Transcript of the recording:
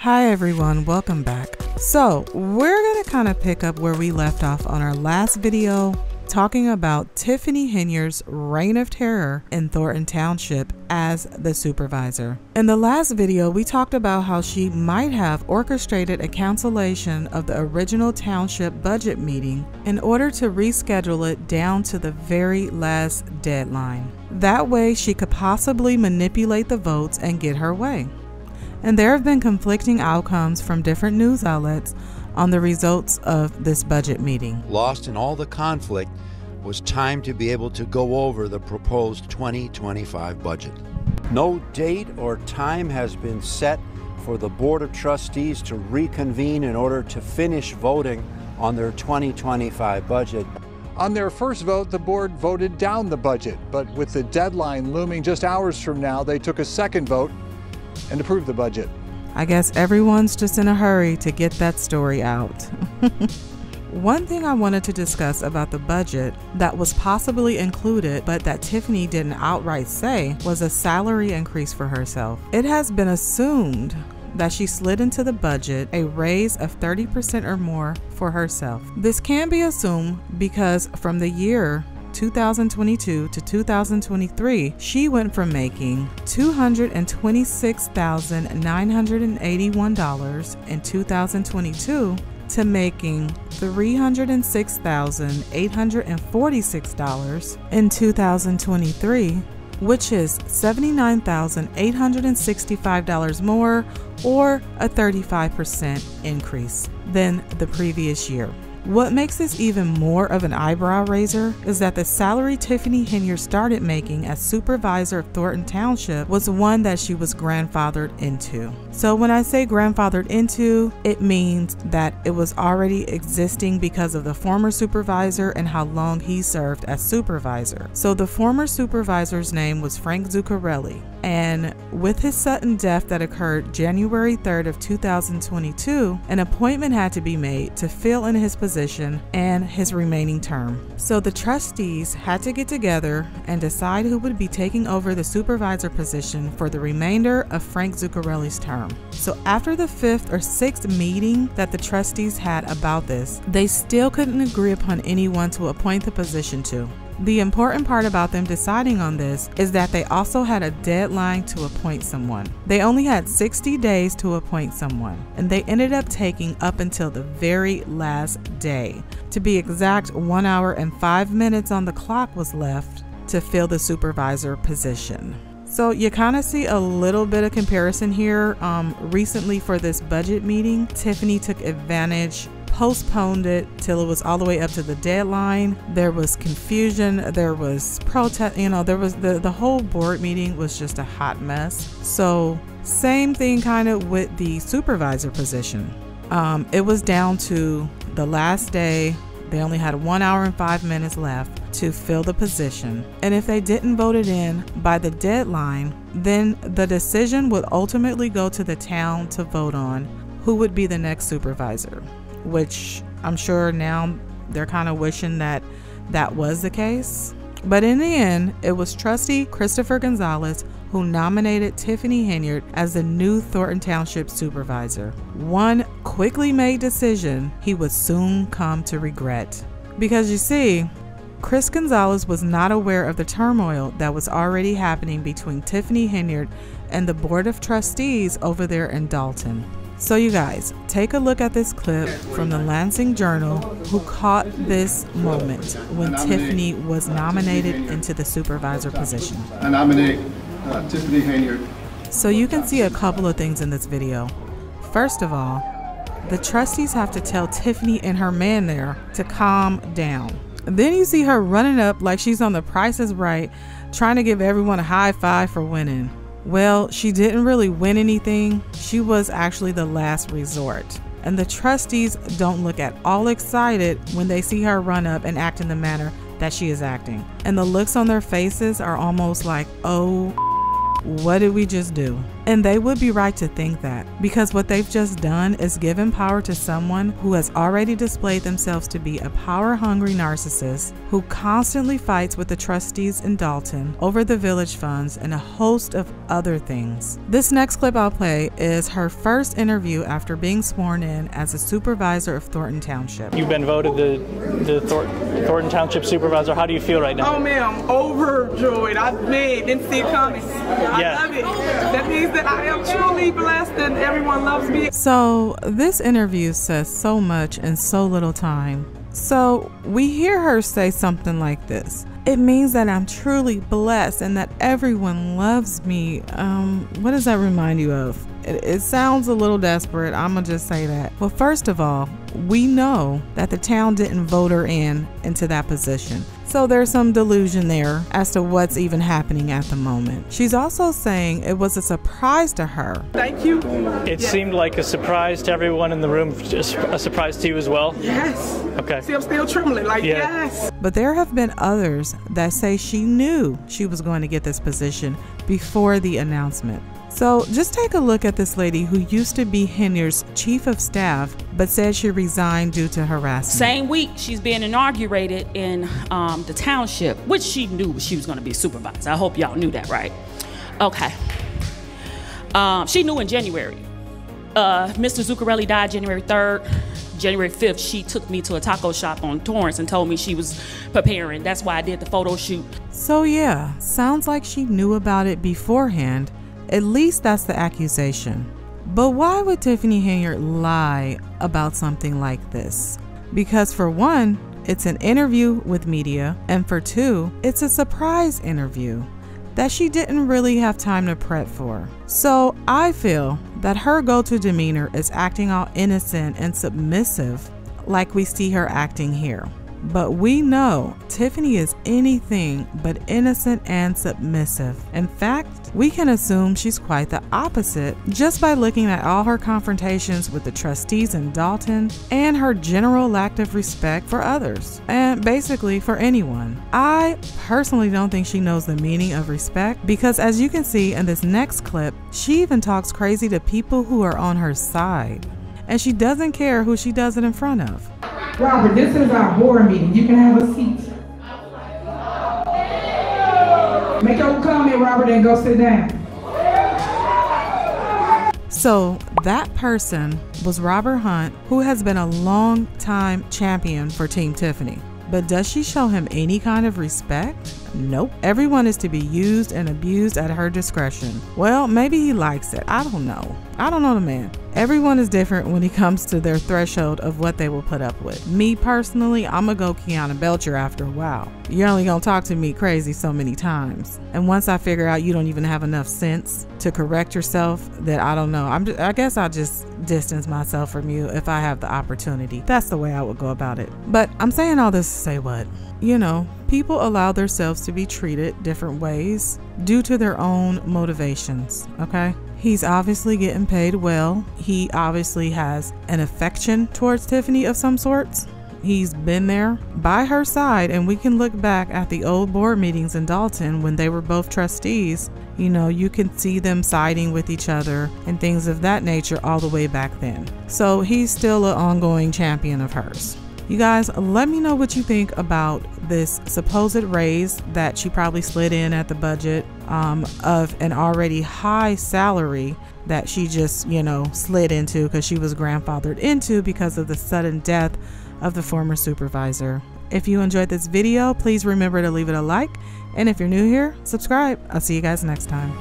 Hi everyone, welcome back. So we're going to kind of pick up where we left off on our last video, talking about Tiffany Henyard's reign of terror in Thornton Township as the supervisor. In the last video, we talked about how she might have orchestrated a cancellation of the original township budget meeting in order to reschedule it down to the very last deadline. That way she could possibly manipulate the votes and get her way. And there have been conflicting outcomes from different news outlets on the results of this budget meeting. Lost in all the conflict was time to be able to go over the proposed 2025 budget. No date or time has been set for the Board of Trustees to reconvene in order to finish voting on their 2025 budget. On their first vote, the board voted down the budget, but with the deadline looming just hours from now, they took a second vote and approved the budget. I guess everyone's just in a hurry to get that story out. One thing I wanted to discuss about the budget that was possibly included but that Tiffany didn't outright say was a salary increase for herself. It has been assumed that she slid into the budget a raise of 30% or more for herself. This can be assumed because from the year 2022 to 2023, she went from making $226,981 in 2022 to making $306,846 in 2023, which is $79,865 more, or a 35% increase than the previous year. What makes this even more of an eyebrow raiser is that the salary Tiffany Henyard started making as Supervisor of Thornton Township was one that she was grandfathered into. So when I say grandfathered into, it means that it was already existing because of the former supervisor and how long he served as supervisor. So the former supervisor's name was Frank Zuccarelli, and with his sudden death that occurred January 3rd of 2022, an appointment had to be made to fill in his position and his remaining term. So the trustees had to get together and decide who would be taking over the supervisor position for the remainder of Frank Zuccarelli's term. So after the 5th or 6th meeting that the trustees had about this, they still couldn't agree upon anyone to appoint the position to. The important part about them deciding on this is that they also had a deadline to appoint someone. They only had 60 days to appoint someone, and they ended up taking up until the very last day. To be exact, 1 hour and 5 minutes on the clock was left to fill the supervisor position. So you kind of see a little bit of comparison here. Recently for this budget meeting, Tiffany took advantage, postponed it till it was all the way up to the deadline. There was confusion, there was protest, there was the whole board meeting was just a hot mess. So same thing kind of with the supervisor position. It was down to the last day. They only had 1 hour and 5 minutes left to fill the position. And if they didn't vote it in by the deadline, then the decision would ultimately go to the town to vote on who would be the next supervisor, which I'm sure now they're kind of wishing that that was the case. But in the end, it was trustee Christopher Gonzalez who nominated Tiffany Henyard as the new Thornton Township supervisor. One quickly made decision he would soon come to regret. Because you see, Chris Gonzalez was not aware of the turmoil that was already happening between Tiffany Henyard and the Board of Trustees over there in Dolton. So you guys, take a look at this clip from the Lansing Journal who caught this moment when Tiffany was nominated into the supervisor position. I nominate Tiffany Henyard. So you can see a couple of things in this video. First of all, the trustees have to tell Tiffany and her man there to calm down. Then you see her running up like she's on The Price is Right, trying to give everyone a high five for winning. Well, she didn't really win anything. She was actually the last resort. And the trustees don't look at all excited when they see her run up and act in the manner that she is acting. And the looks on their faces are almost like, oh, what did we just do? And they would be right to think that, because what they've just done is given power to someone who has already displayed themselves to be a power-hungry narcissist who constantly fights with the trustees in Dolton over the village funds and a host of other things. This next clip I'll play is her first interview after being sworn in as a supervisor of Thornton Township. You've been voted the Thornton Township supervisor. How do you feel right now? Oh man, I'm overjoyed. Didn't see it coming. I love it. That means that I am truly blessed and everyone loves me. So this interview says so much in so little time. So we hear her say something like this: it means that I'm truly blessed and that everyone loves me. What does that remind you of? It sounds a little desperate. I'm gonna just say that. Well, first of all, we know that the town didn't vote her into that position. So there's some delusion there as to what's even happening at the moment. She's also saying it was a surprise to her. Thank you. It seemed like a surprise to everyone in the room. Just a surprise to you as well? Yes. Okay. See, I'm still trembling. Yes. But there have been others that say she knew she was going to get this position before the announcement. So just take a look at this lady who used to be Henyard's chief of staff, but said she resigned due to harassment. Same week, she's being inaugurated in the township, which she knew she was going to be a supervisor. I hope y'all knew that, right? Okay. She knew in January. Mr. Zuccarelli died January 3rd. January 5th, she took me to a taco shop on Torrance and told me she was preparing. That's why I did the photo shoot. So yeah, sounds like she knew about it beforehand. At least that's the accusation. But why would Tiffany Henyard lie about something like this? Because for one, it's an interview with media, and for two, it's a surprise interview that she didn't really have time to prep for. So I feel that her go-to demeanor is acting all innocent and submissive like we see her acting here. But we know Tiffany is anything but innocent and submissive. In fact, we can assume she's quite the opposite just by looking at all her confrontations with the trustees in Dolton and her general lack of respect for others, and basically for anyone. I personally don't think she knows the meaning of respect, because as you can see in this next clip, she even talks crazy to people who are on her side. And she doesn't care who she does it in front of. Robert, this is our board meeting. You can have a seat. Make your comment, Robert, and go sit down. So that person was Robert Hunt, who has been a long-time champion for Team Tiffany. But does she show him any kind of respect? Nope. Everyone is to be used and abused at her discretion. Well, maybe he likes it. I don't know. I don't know the man. Everyone is different when it comes to their threshold of what they will put up with. Me personally, I'm gonna go Kiana Belcher after a while. You're only gonna talk to me crazy so many times. And once I figure out you don't even have enough sense to correct yourself, then I don't know. I guess I'll just distance myself from you if I have the opportunity. That's the way I would go about it. But I'm saying all this to say what? You know, people allow themselves to be treated different ways due to their own motivations, okay? He's obviously getting paid well. He obviously has an affection towards Tiffany of some sorts. He's been there by her side, and we can look back at the old board meetings in Dolton when they were both trustees. You know, you can see them siding with each other and things of that nature all the way back then. So he's still an ongoing champion of hers. You guys, let me know what you think about this supposed raise that she probably slid in at the budget of an already high salary that she just, you know, slid into because she was grandfathered into because of the sudden death of the former supervisor. If you enjoyed this video, please remember to leave it a like. And if you're new here, subscribe. I'll see you guys next time.